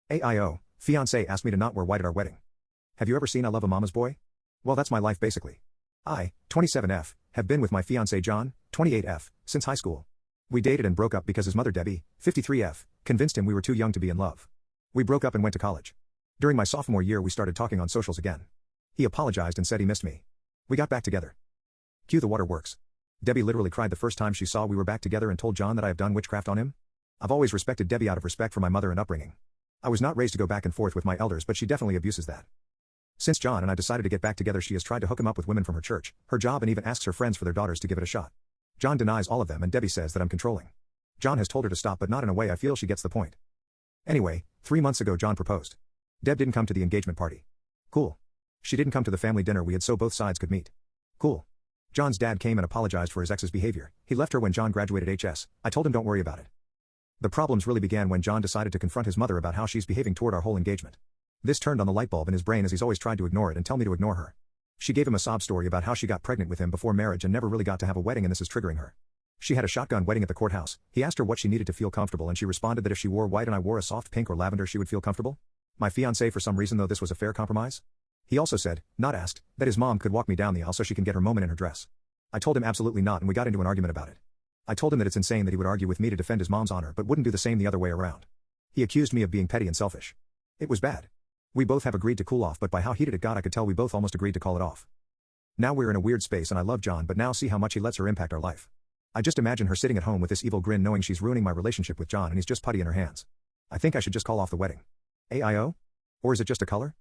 AIO, fiance asked me to not wear white at our wedding. Have you ever seen I Love a Mama's Boy? Well, that's my life basically. I, 27F, have been with my fiance John, 28F, since high school. We dated and broke up because his mother Debbie, 53F, convinced him we were too young to be in love. We broke up and went to college. During my sophomore year we started talking on socials again. He apologized and said he missed me. We got back together. Cue the waterworks. Debbie literally cried the first time she saw we were back together and told John that I have done witchcraft on him. I've always respected Debbie out of respect for my mother and upbringing. I was not raised to go back and forth with my elders, but she definitely abuses that. Since John and I decided to get back together, she has tried to hook him up with women from her church, her job, and even asks her friends for their daughters to give it a shot. John denies all of them and Debbie says that I'm controlling. John has told her to stop, but not in a way I feel she gets the point. Anyway, 3 months ago John proposed. Deb didn't come to the engagement party. Cool. She didn't come to the family dinner we had so both sides could meet. Cool. John's dad came and apologized for his ex's behavior. He left her when John graduated HS. I told him don't worry about it. The problems really began when John decided to confront his mother about how she's behaving toward our whole engagement. This turned on the light bulb in his brain, as he's always tried to ignore it and tell me to ignore her. She gave him a sob story about how she got pregnant with him before marriage and never really got to have a wedding, and this is triggering her. She had a shotgun wedding at the courthouse. He asked her what she needed to feel comfortable and she responded that if she wore white and I wore a soft pink or lavender she would feel comfortable. My fiancé, for some reason though this was a fair compromise. He also said, not asked, that his mom could walk me down the aisle so she can get her moment in her dress. I told him absolutely not and we got into an argument about it. I told him that it's insane that he would argue with me to defend his mom's honor but wouldn't do the same the other way around. He accused me of being petty and selfish. It was bad. We both have agreed to cool off, but by how heated it got I could tell we both almost agreed to call it off. Now we're in a weird space and I love John, but now see how much he lets her impact our life. I just imagine her sitting at home with this evil grin knowing she's ruining my relationship with John and he's just putty in her hands. I think I should just call off the wedding. AIO? Or is it just a color?